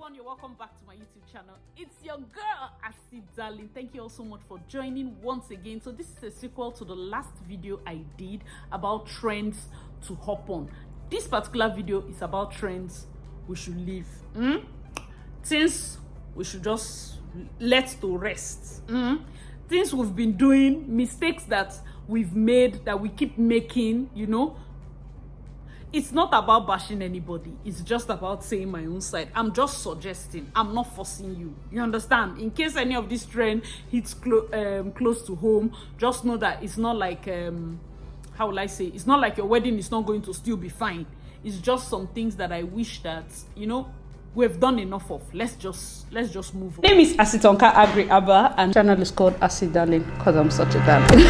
everyone, you're welcome back to my YouTube channel. It's your girl Acid Darling. Thank you all so much for joining once again. So this is a sequel to the last video I did about trends to hop on. This particular video is about trends we should leave, things we should just let to rest, things we've been doing, mistakes that we've made, that we keep making, you know. It's not about bashing anybody. It's just about saying my own side. I'm just suggesting. I'm not forcing you. You understand? In case any of this trend hits close to home, just know that it's not like, how will I say? It's not like your wedding is not going to still be fine. It's just some things that I wish that, you know, we've done enough of. Let's just move on. My name is Asitonka Agri Abba, and channel is called Acid Darling because I'm such a darling.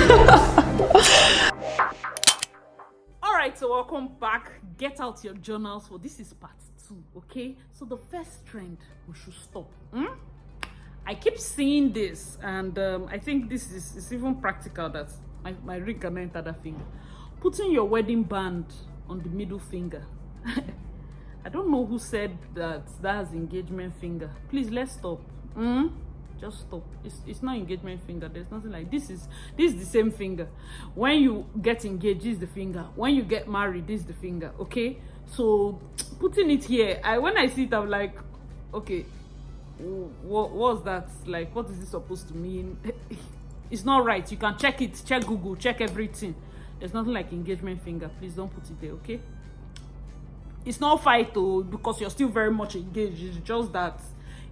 Alright, so welcome back. Get out your journals for this is part 2, okay? So the first trend we should stop. I keep seeing this, and I think this is even practical, that my ring can enter that finger. Putting your wedding band on the middle finger. I don't know who said that has engagement finger. Please, let's stop. Just stop. It's not engagement finger. There's nothing like this. Is the same finger. When you get engaged, this is the finger. When you get married, this is the finger. Okay, so putting it here, when I see it, I'm like, okay, what's that? Like, what is this supposed to mean? It's not right. You can check it, check Google, check everything. There's nothing like engagement finger. Please don't put it there, okay? It's not fight though, because you're still very much engaged. It's just that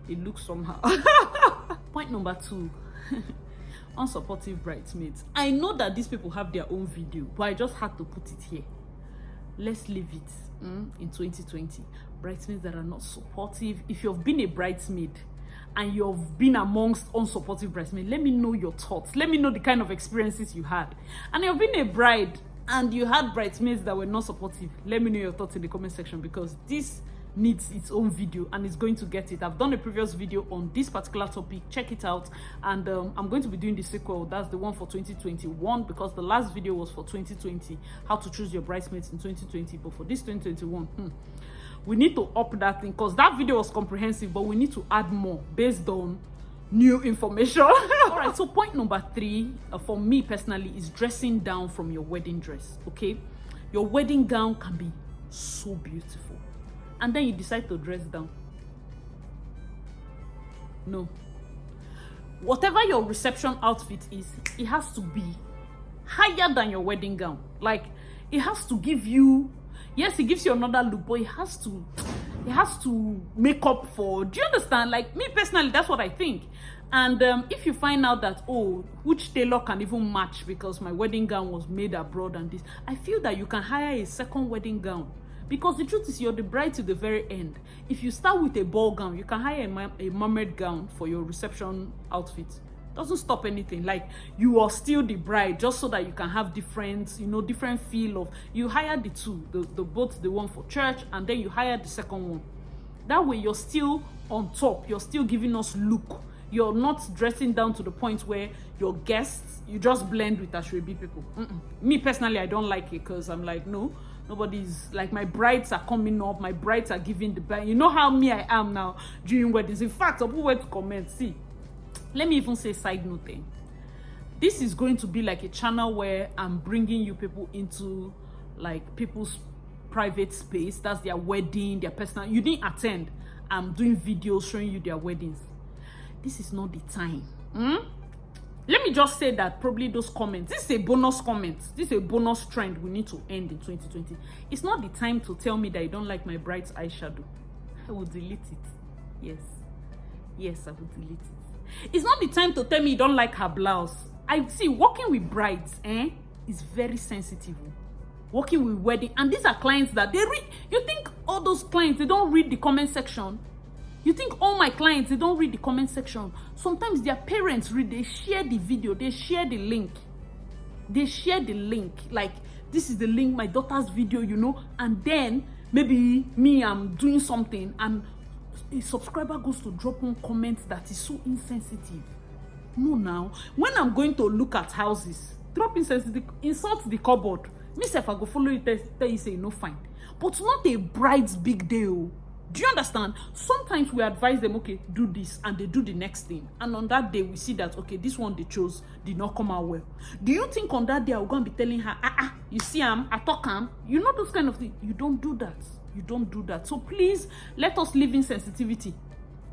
it looks somehow. Point number 2. Unsupportive bridesmaids. I know that these people have their own video, but I just had to put it here. Let's leave it in 2020. Bridesmaids that are not supportive. If you've been a bridesmaid and you've been amongst unsupportive bridesmaids, let me know your thoughts. Let me know the kind of experiences you had. And you've been a bride and you had bridesmaids that were not supportive. Let me know your thoughts in the comment section, because this needs its own video and it's going to get it. I've done a previous video on this particular topic. Check it out. And I'm going to be doing the sequel. That's the one for 2021, because the last video was for 2020, how to choose your bridesmaids in 2020. But for this 2021, we need to up that thing, because that video was comprehensive, but we need to add more based on new information. All right, so point number 3 for me personally is dressing down from your wedding dress. Okay, your wedding gown can be so beautiful, and then you decide to dress down. No, whatever your reception outfit is, it has to be higher than your wedding gown. Like, it has to give you, yes, it gives you another look, but it has to make up for, do you understand? Like, me personally, that's what I think. And if you find out that, oh, which tailor can even match because my wedding gown was made abroad and this, I feel that you can hire a second wedding gown. Because the truth is, you're the bride to the very end. If you start with a ball gown, you can hire a mermaid gown for your reception outfit. Doesn't stop anything. Like, you are still the bride, just so that you can have different, you know, different feel of, you hire the two, the both the one for church, and then you hire the second one. That way you're still on top. You're still giving us look. You're not dressing down to the point where your guests, you just blend with Ashwebi people. Me personally, I don't like it, because I'm like, no, nobody's like, my brides are coming up, my brides are giving the band. You know how me I am now during weddings. In fact, some people went to comment, see, let me even say side note thing. This is going to be like a channel where I'm bringing you people into like people's private space. That's their wedding, their personal. You didn't attend. I'm doing videos showing you their weddings. This is not the time. Let me just say that probably those comments, this is a bonus comment. This is a bonus trend we need to end in 2020. It's not the time to tell me that you don't like my bride's eyeshadow. I will delete it. Yes, I will delete it. It's not the time to tell me you don't like her blouse. I see, working with brides is very sensitive. Working with wedding, and these are clients that they read. You think all those clients, they don't read the comment section? You think all my clients, they don't read the comment section? Sometimes their parents read, they share the video, they share the link. They share the link. Like, this is the link, my daughter's video, you know, and then maybe me, I'm doing something, and a subscriber goes to drop one comment that is so insensitive. No, now, when I'm going to look at houses, drop insensitive, insult the cupboard. Me, if I go follow you, tell you say, no, fine. But not a bride's big day. Do you understand? Sometimes we advise them, okay, do this, and they do the next thing. And on that day, we see that, okay, this one they chose did not come out well. Do you think on that day, I'm going to be telling her, you see, I talk, you know those kind of things? You don't do that. You don't do that. So please, let us live in sensitivity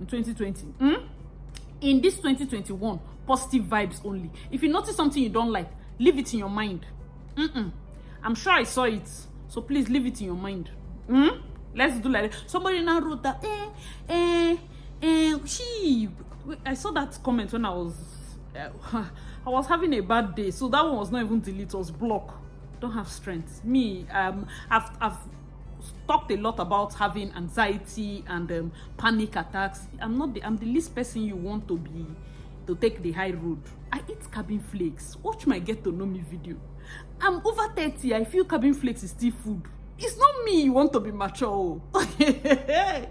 in 2020. In this 2021, positive vibes only. If you notice something you don't like, leave it in your mind. I'm sure I saw it. So please leave it in your mind. Let's do like that. Somebody now wrote that, I saw that comment when I was having a bad day. So that one was not even delete, it was block. Don't have strength. Me, I've talked a lot about having anxiety and panic attacks. I'm the least person you want to take the high road. I eat cabin flakes. Watch my get to know me video. I'm over 30. I feel cabin flakes is still food. It's not me you want to be mature. It's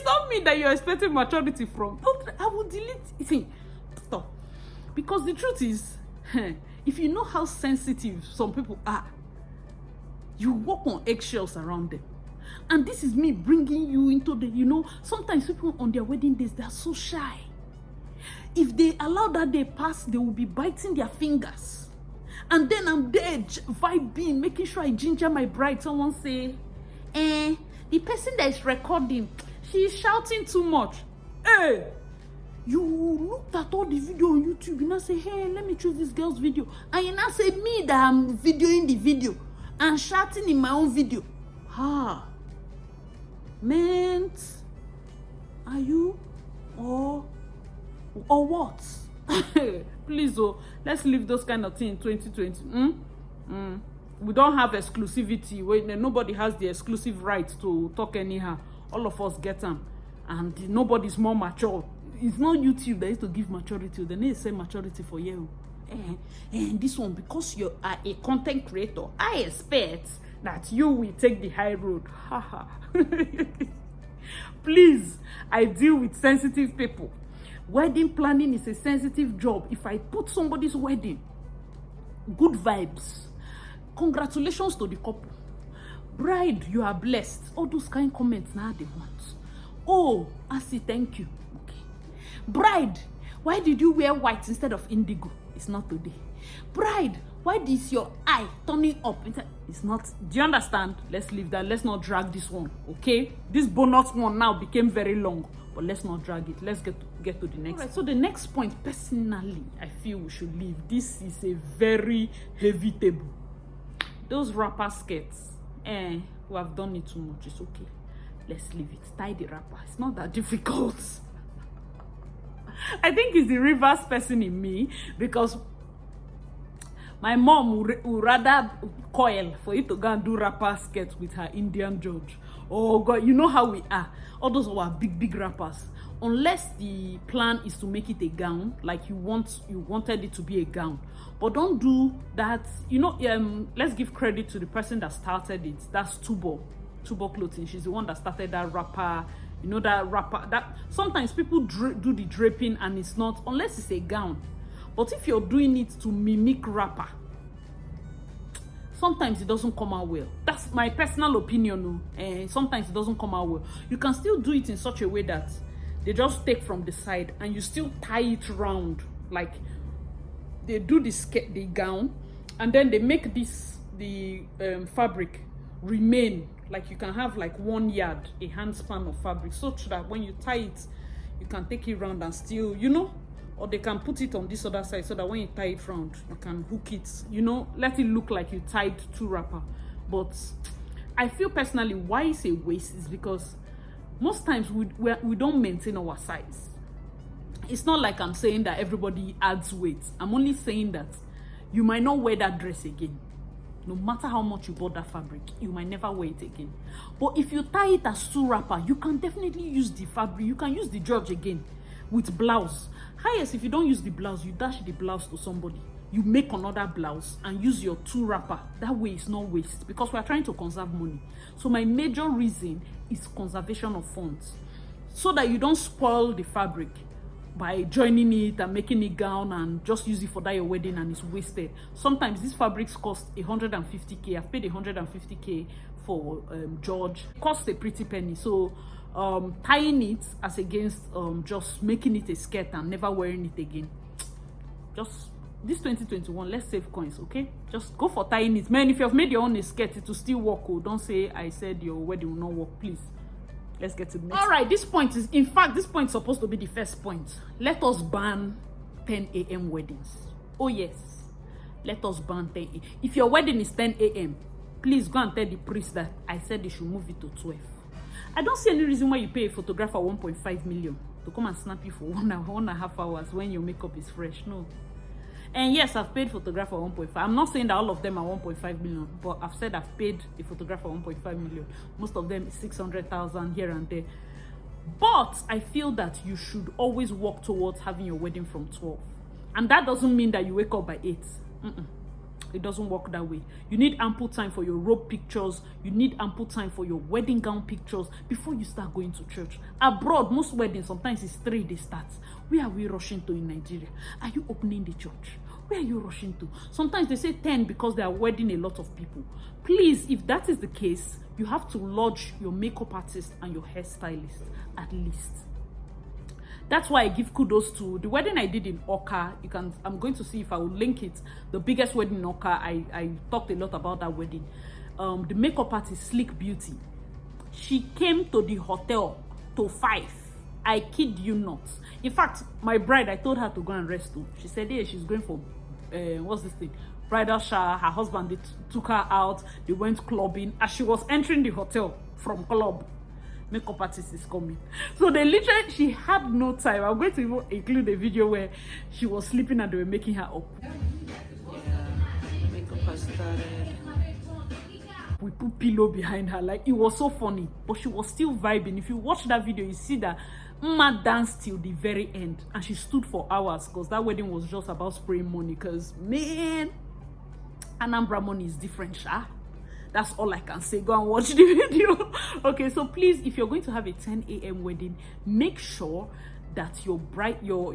not me that you're expecting maturity from. I will delete it. Stop. Because the truth is, if you know how sensitive some people are, you walk on eggshells around them. And this is me bringing you into the, sometimes people on their wedding days, they're so shy. If they allow that day pass, they will be biting their fingers. And then I'm there vibing, making sure I ginger my bride. Someone say, the person that is recording, she's shouting too much. Hey, you looked at all the video on YouTube, you now say, hey, let me choose this girl's video. And you now say, me that I'm videoing the video and shouting in my own video. Meant, are you or what? Please, let's leave those kind of things in 2020. We don't have exclusivity. Nobody has the exclusive right to talk anyhow. All of us get them, and nobody's more mature. It's not YouTube that is to give maturity. They need to say maturity for you. And this one, because you are a content creator, I expect that you will take the high road. Please, I deal with sensitive people. Wedding planning is a sensitive job. If I put somebody's wedding, good vibes. Congratulations to the couple. Bride, you are blessed. All those kind of comments now they want. Oh, I say thank you. Okay. Bride, why did you wear white instead of indigo? It's not today. Bride, why is your eye turning up? It's not. Do you understand? Let's leave that. Let's not drag this one. Okay? This bonus one now became very long. But let's not drag it. Let's get to the next. Right, so the next point, personally, I feel we should leave. This is a very heavy table. Those wrapper skirts, we have done it too much. It's okay. Let's leave it. Tie the wrapper. It's not that difficult. I think it's the reverse person in me, because my mom would rather coil for you to go and do wrapper skirts with her Indian judge. Oh God, you know how we are. All those are big wrappers. Unless the plan is to make it a gown, like you wanted it to be a gown. But don't do that. Let's give credit to the person that started it. That's Tubo Clothing. She's the one that started that wrapper. That wrapper. That sometimes people do the draping and it's not, unless it's a gown. But if you're doing it to mimic wrapper, sometimes it doesn't come out well. That's my personal opinion. Sometimes it doesn't come out well. You can still do it in such a way that they just take from the side and you still tie it round. Like they do the gown and then they make the fabric remain. Like you can have like 1 yard, a handspan of fabric, such that when you tie it, you can take it round and still, or they can put it on this other side so that when you tie it round, you can hook it, let it look like you tied 2 wrapper. But I feel personally why it's a waste is because most times we don't maintain our size. It's not like I'm saying that everybody adds weight. I'm only saying that you might not wear that dress again. No matter how much you bought that fabric, you might never wear it again. But if you tie it as 2 wrapper, you can definitely use the fabric. You can use the george again with blouse. Highest, if you don't use the blouse, you dash the blouse to somebody. You make another blouse and use your 2 wrapper. That way it's not waste, because we are trying to conserve money. So my major reason is conservation of funds, so that you don't spoil the fabric by joining it and making a gown and just use it for that your wedding and it's wasted. Sometimes these fabrics cost 150k. I've paid 150k for George. It cost a pretty penny. So tying it as against just making it a skirt and never wearing it again. Just this 2021, let's save coins, okay? Just go for tying it. Man, if you have made your own a skirt, it will still work. Oh, don't say I said your wedding will not work, please. Let's get to the next. All right, this point is, in fact, this point is supposed to be the first point. Let us ban 10 a.m. weddings. Oh yes, let us ban 10 a.m. If your wedding is 10 a.m., please go and tell the priest that I said they should move it to 12. I don't see any reason why you pay a photographer 1.5 million to come and snap you for 1.5 hours when your makeup is fresh. No. And yes, I've paid photographer 1.5. I'm not saying that all of them are 1.5 million, but I've said I've paid a photographer 1.5 million. Most of them is 600,000 here and there. But I feel that you should always work towards having your wedding from 12. And that doesn't mean that you wake up by 8. It doesn't work that way. You need ample time for your robe pictures. You need ample time for your wedding gown pictures before you start going to church. Abroad, most weddings, sometimes it's 3 days start. Where are we rushing to in Nigeria? Are you opening the church? Where are you rushing to? Sometimes they say 10 because they are wedding a lot of people. Please, if that is the case, you have to lodge your makeup artist and your hairstylist at least. That's why I give kudos to the wedding I did in Oka. I'm going to see if I will link it. The biggest wedding in Oka. I talked a lot about that wedding. The makeup artist, Sleek Beauty. She came to the hotel to 5. I kid you not. In fact, my bride, I told her to go and rest too. She said, yeah, she's going for, what's this thing? Bridal shower. Her husband, they took her out. They went clubbing. As she was entering the hotel from club, makeup artist is coming. So they literally, she had no time. I'm going to even include a video where she was sleeping and they were making her up. Yeah, makeup has started. We put pillow behind her. Like, it was so funny, but she was still vibing. If you watch that video, you see that Mma danced till the very end, and she stood for hours because that wedding was just about spraying money. Because man, Anambra money is different, sha. That's all I can say. Go and watch the video. Okay, so please, if you're going to have a 10 a.m. wedding, make sure that your bride, your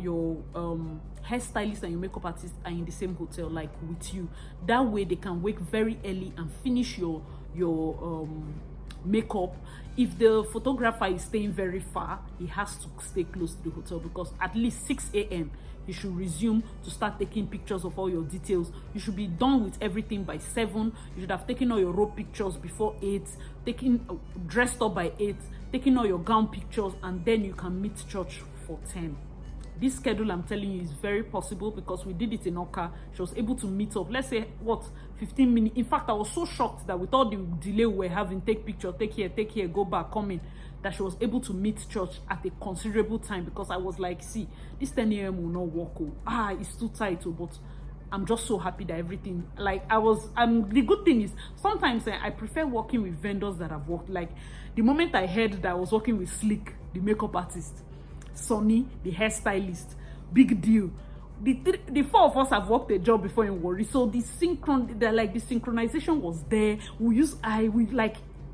hairstylist and your makeup artist are in the same hotel, like with you. That way they can wake very early and finish your makeup. If the photographer is staying very far, he has to stay close to the hotel, because at least 6 a.m. you should resume to start taking pictures of all your details. You should be done with everything by 7. You should have taken all your robe pictures before 8, dressed up by 8, taking all your gown pictures, and then you can meet church for 10. This schedule, I'm telling you, is very possible because we did it in Oka. She was able to meet up, let's say, 15 minutes. In fact, I was so shocked that with all the delay we were having, take picture, take here, go back, come in, that she was able to meet church at a considerable time, because I was like, see, this 10 a.m. will not work. It's too tight. But I'm just so happy that everything, like, the good thing is, sometimes I prefer working with vendors that have worked. Like, the moment I heard that I was working with Sleek, the makeup artist, Sonny, the hairstylist, big deal. The 4 of us have worked a job before in Warri, so the synchronization was there.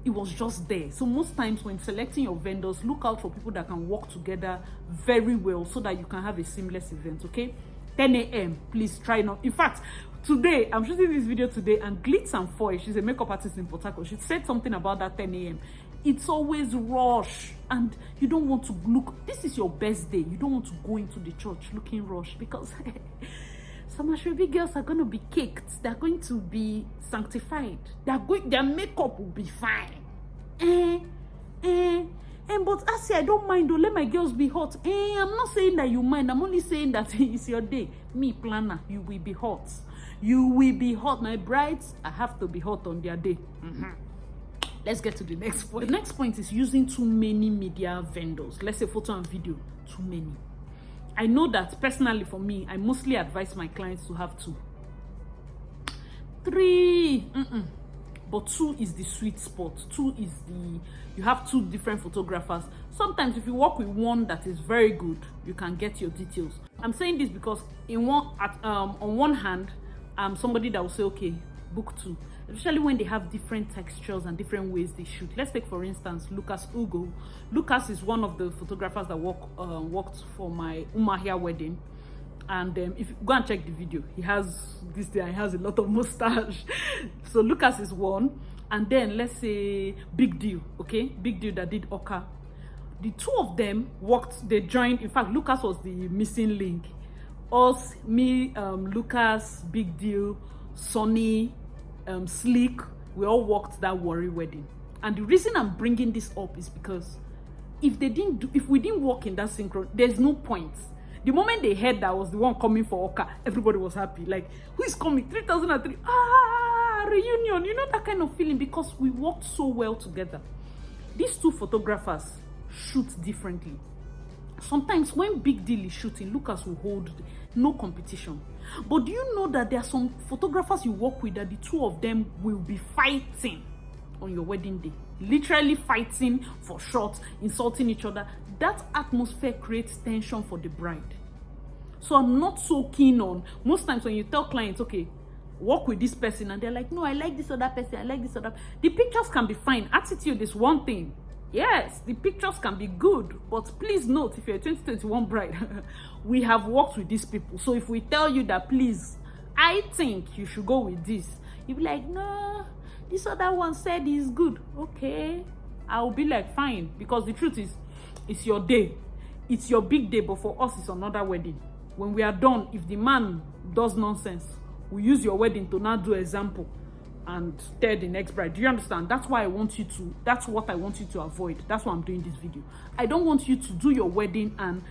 It was just there. So most times when selecting your vendors, look out for people that can work together very well so that you can have a seamless event. Okay, 10 a.m. please try not. In fact, today I'm shooting this video today, and Glitz and Foy, she's a makeup artist in Port Harcourt, she said something about that 10 a.m. It's always rush, and you don't want to look. This is your best day. You don't want to go into the church looking rush, because some Ashwebi girls are going to be caked. They're going to be sanctified. Their makeup will be fine. But I say, I don't mind. Don't let my girls be hot. I'm not saying that you mind. I'm only saying that it's your day. Me, planner, you will be hot. You will be hot. My brides, I have to be hot on their day. Let's get to the next point. The next point is using too many media vendors. Let's say photo and video. Too many. I know that personally for me, I mostly advise my clients to have 2. 3, but 2 is the sweet spot. 2 is you have 2 different photographers. Sometimes if you work with one that is very good, you can get your details. I'm saying this because on one hand, I'm somebody that will say, okay, book 2. Especially when they have different textures and different ways they shoot. Let's take, for instance, Lucas Ugo. Lucas is one of the photographers that worked for my Umahia wedding. And if you go and check the video, he has this thing, he has a lot of mustache. So Lucas is one. and then let's say Big Deal, okay? Big Deal that did Oka. The two of them worked, they joined. In fact, Lucas was the missing link. Us, me, Lucas, Big Deal, Sonny, Slick, we all worked that Worry wedding. And the reason I'm bringing this up is because if we didn't work in that synchro, there's no point. The moment they heard that I was the one coming for Oka, everybody was happy. Like, who is coming? 3003. Reunion. You know that kind of feeling, because we worked so well together. These two photographers shoot differently. Sometimes when Big Deal is shooting, Lucas will hold no competition. But do you know that there are some photographers you work with that the two of them will be fighting on your wedding day? Literally fighting for shots, insulting each other. That atmosphere creates tension for the bride. So I'm not so keen on, most times when you tell clients, okay, work with this person, and they're like, no, I like this other person, I like this other. The pictures can be fine. Attitude is one thing. Yes, the pictures can be good, but please note, if you're a 2021 bride, we have worked with these people. So if we tell you that, please, I think you should go with this, you'll be like, no, this other one said is good. Okay, I'll be like, fine, because the truth is, it's your day, it's your big day, but for us, it's another wedding. When we are done, if the man does nonsense, we use your wedding to now do example and tell the next bride. Do you understand? That's why I want you to, that's what I want you to avoid. That's why I'm doing this video. I don't want you to do your wedding and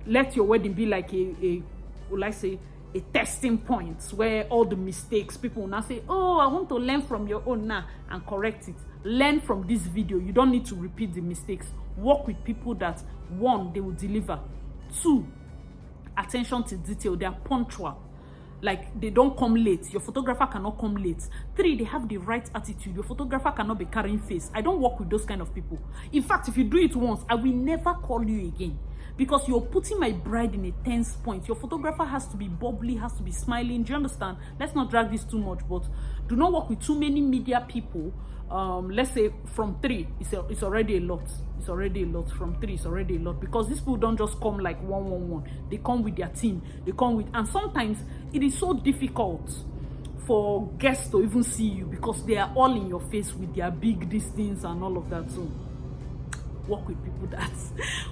let your wedding be like will I say, a testing point where all the mistakes, people will now say, oh, I want to learn from your own now and correct it. Learn from this video. You don't need to repeat the mistakes. Work with people that, one, they will deliver. Two, attention to detail. They are punctual. Like, they don't come late. Your photographer cannot come late. Three, they have the right attitude. Your photographer cannot be carrying face. I don't work with those kind of people. In fact, if you do it once, I will never call you again, because you're putting my bride in a tense point. Your photographer has to be bubbly, has to be smiling. Do you understand? Let's not drag this too much, but do not work with too many media people. Let's say from 3, it's already a lot. It's already a lot. From 3, it's already a lot, because these people don't just come like one. They come with their team. They come with, and sometimes it is so difficult for guests to even see you, because they are all in your face with their big distance and all of that. So work with people that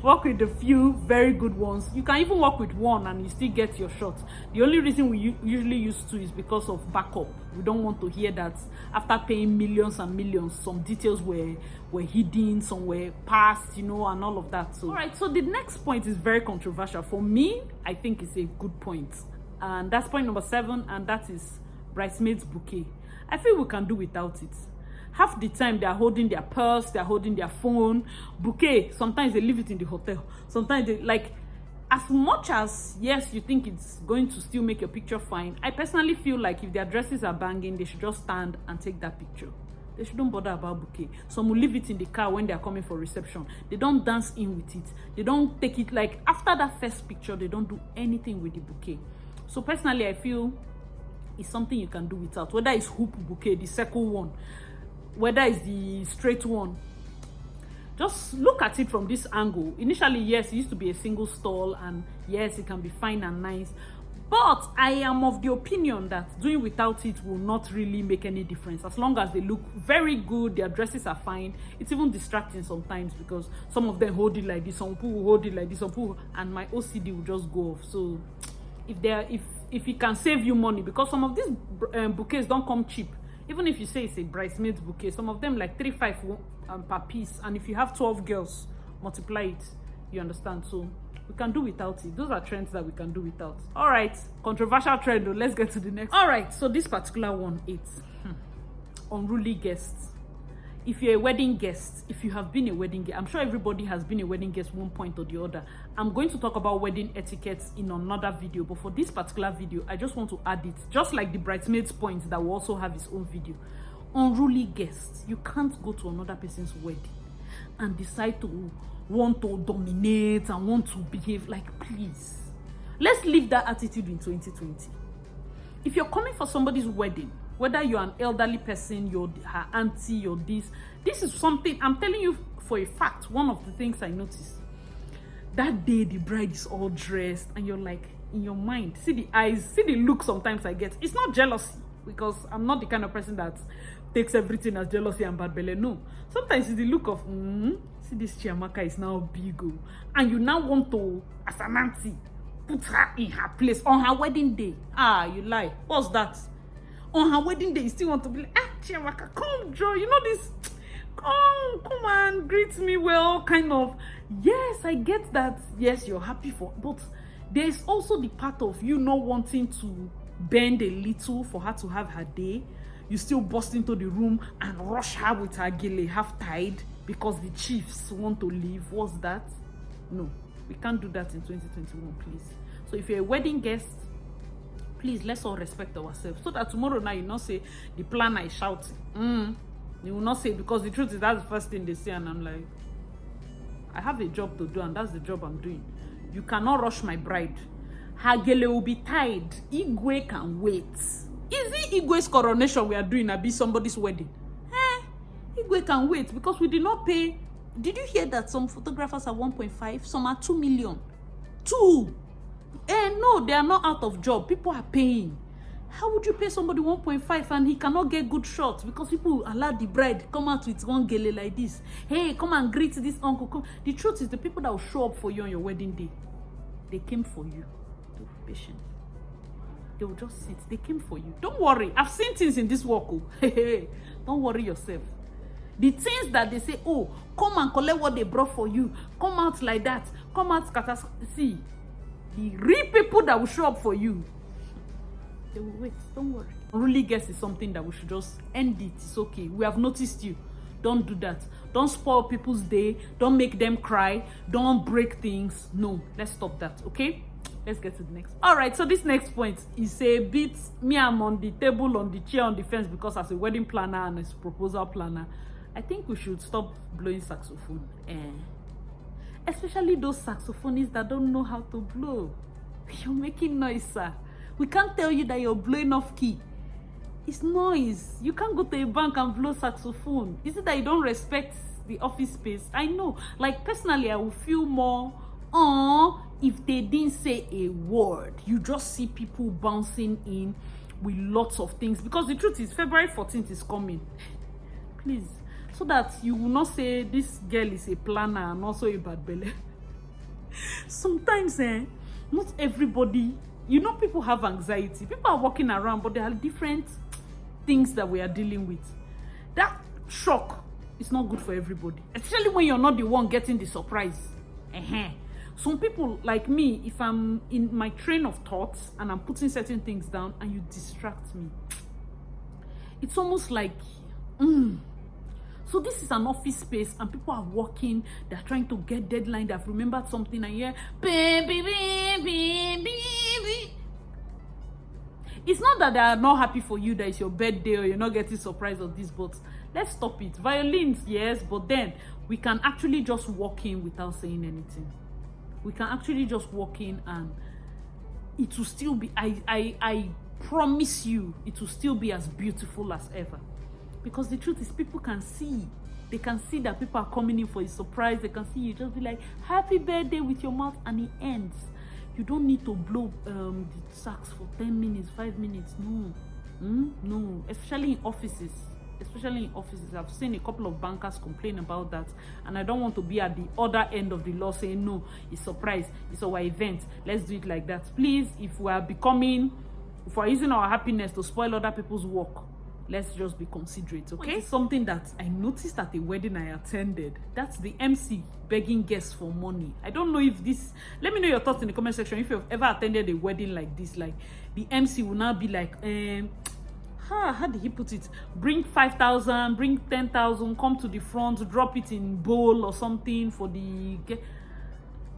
work with a few very good ones. You can even work with one and you still get your shot. The only reason we usually use 2 is because of backup. We don't want to hear that after paying millions and millions, some details were hidden, some were passed, you know, and all of that. So all right, so the next point is very controversial. For me, I think it's a good point, and that's point number 7, and that is bridesmaids bouquet. I feel we can do without it. Half the time they are holding their purse, they are holding their phone. Bouquet, sometimes they leave it in the hotel. Sometimes they, like, as much as, yes, you think it's going to still make your picture fine, I personally feel like if their dresses are banging, they should just stand and take that picture. They shouldn't bother about bouquet. Some will leave it in the car when they are coming for reception. They don't dance in with it. They don't take it, like, after that first picture, they don't do anything with the bouquet. So personally, I feel it's something you can do without. Whether it's hoop bouquet, the circle one, whether it's the straight one, just look at it from this angle. Initially, yes, it used to be a single stall, and yes, it can be fine and nice, but I am of the opinion that doing without it will not really make any difference. As long as they look very good, their dresses are fine. It's even distracting sometimes, because some of them hold it like this, some people will hold it like this, some people, and my OCD will just go off. So if it can save you money, because some of these bouquets don't come cheap. Even if you say it's a bridesmaid's bouquet, some of them like 3-5 per piece, and if you have 12 girls, multiply it. You understand? So we can do without it. Those are trends that we can do without. All right, controversial trend though. Let's get to the next. All right, so this particular one, it's unruly guests. If you're a wedding guest, if you have been a wedding guest, I'm sure everybody has been a wedding guest one point or the other. I'm going to talk about wedding etiquettes in another video, but for this particular video, I just want to add it, just like the bridesmaids point that will also have its own video. Unruly guests. You can't go to another person's wedding and decide to want to dominate and want to behave. Like, please, let's leave that attitude in 2020. If you're coming for somebody's wedding, whether you're an elderly person, you're her auntie, you're this is something I'm telling you for a fact. One of the things I noticed that day, the bride is all dressed, and you're like, in your mind, see the eyes, see the look sometimes I get. It's not jealousy, because I'm not the kind of person that takes everything as jealousy and bad belly. No. Sometimes it's the look of, see this Chiamaka is now big, oh, and you now want to, as an auntie, put her in her place on her wedding day. Ah, you lie. What's that? On her wedding day, you still want to be like, Chiamaka, come, Joy. You know this, come and greet me well, kind of. Yes, I get that. Yes, you're happy for, but there's also the part of you not wanting to bend a little for her to have her day. You still burst into the room and rush her with her gele half tied because the chiefs want to leave. What's that? No, we can't do that in 2021, please. So if you're a wedding guest, please, let's all respect ourselves, so that tomorrow now you not say the planner is shouting. You will not say, because the truth is that's the first thing they say, and I'm like, I have a job to do, and that's the job I'm doing. You cannot rush my bride. Her gele will be tied. Igwe can wait. Is it Igwe's coronation we are doing, or be somebody's wedding? Igwe can wait, because we did not pay. Did you hear that some photographers are 1.5, some are 2 million? 2. No, they are not out of job. People are paying. How would you pay somebody 1.5 and he cannot get good shots because people allow the bride come out with one gele like this? Hey, come and greet this uncle. Come. The truth is, the people that will show up for you on your wedding day, they came for you. Be patient. They will just sit. They came for you. Don't worry. I've seen things in this work. Don't worry yourself. The things that they say, oh, come and collect what they brought for you. Come out like that. Come out scatter. See, the real people that will show up for you, they will wait. Don't worry. Unruly guest is something that we should just end it. It's okay. We have noticed you. Don't do that. Don't spoil people's day. Don't make them cry. Don't break things. No, let's stop that. Okay? Let's get to the next. All right, so this next point is a bit, me, I'm on the table, on the chair, on the fence, because as a wedding planner and as a proposal planner, I think we should stop blowing saxophone. Especially those saxophonists that don't know how to blow. You're making noise, sir. We can't tell you that you're blowing off key. It's noise. You can't go to a bank and blow saxophone. Is it that you don't respect the office space? I know. Like, personally, I will feel more, if they didn't say a word. You just see people bouncing in with lots of things. Because the truth is, February 14th is coming. Please. So that you will not say this girl is a planner and also a bad belly. Sometimes, not everybody, you know, people have anxiety. People are walking around, but there are different things that we are dealing with. That shock is not good for everybody, especially when you're not the one getting the surprise. Some people like me, if I'm in my train of thoughts and I'm putting certain things down and you distract me, it's almost like, So this is an office space and people are working, they're trying to get deadline, they've remembered something, and yeah, baby. It's not that they are not happy for you that it's your birthday or you're not getting surprised of this, but let's stop it. Violins, yes, but then we can actually just walk in without saying anything. We can actually just walk in and it will still be, I promise you, it will still be as beautiful as ever. Because the truth is, people can see. They can see that people are coming in for a surprise. They can see you just be like, happy birthday with your mouth, and it ends. You don't need to blow the sax for 10 minutes, 5 minutes. No. No. Especially in offices. I've seen a couple of bankers complain about that. And I don't want to be at the other end of the law saying, no, it's surprise. It's our event. Let's do it like that. Please, if we are using our happiness to spoil other people's work, let's just be considerate, okay? It's something that I noticed at a wedding I attended. That's the MC begging guests for money. I don't know if this... Let me know your thoughts in the comment section if you've ever attended a wedding like this. Like, the MC will now be like, how did he put it? Bring 5,000, bring 10,000, come to the front, drop it in bowl or something for the...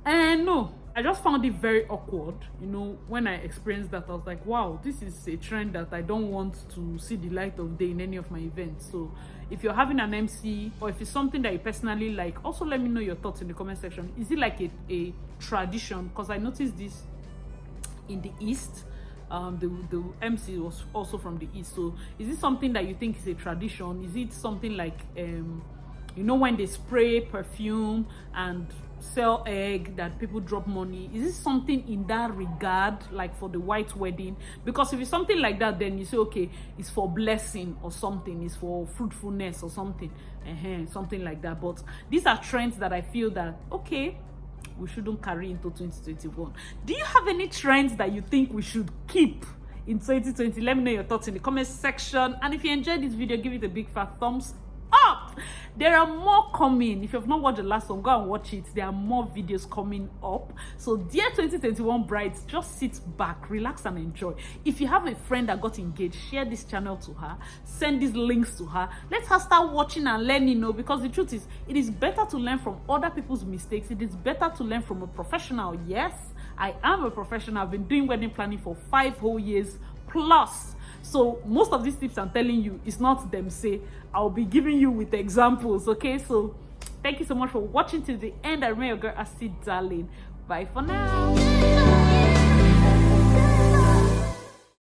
no. I just found it very awkward, you know, when I experienced that. I was like, wow, this is a trend that I don't want to see the light of day in any of my events. So if you're having an MC or if it's something that you personally like, also let me know your thoughts in the comment section. Is it like a tradition? Because I noticed this in the East. The MC was also from the East. So is it something that you think is a tradition? Is it something like You know, when they spray perfume and sell egg that people drop money, is it something in that regard, like for the white wedding? Because if it's something like that, then you say, okay, it's for blessing or something, it's for fruitfulness or something, something like that. But these are trends that I feel that, okay, we shouldn't carry into 2021. Do you have any trends that you think we should keep in 2020? Let me know your thoughts in the comment section. And if you enjoyed this video, give it a big fat thumbs up. There are more coming. If you have not watched the last one, go and watch it. There are more videos coming up. So dear 2021 brides, just sit back, relax and enjoy. If you have a friend that got engaged, share this channel to her, send these links to her. Let her start watching and learning, because the truth is, it is better to learn from other people's mistakes. It is better to learn from a professional. Yes, I am a professional. I've been doing wedding planning for 5 whole years plus. So most of these tips I'm telling you is not them say. I'll be giving you with examples. Okay, so thank you so much for watching till the end. I remain your girl Acid Darling. Bye for now.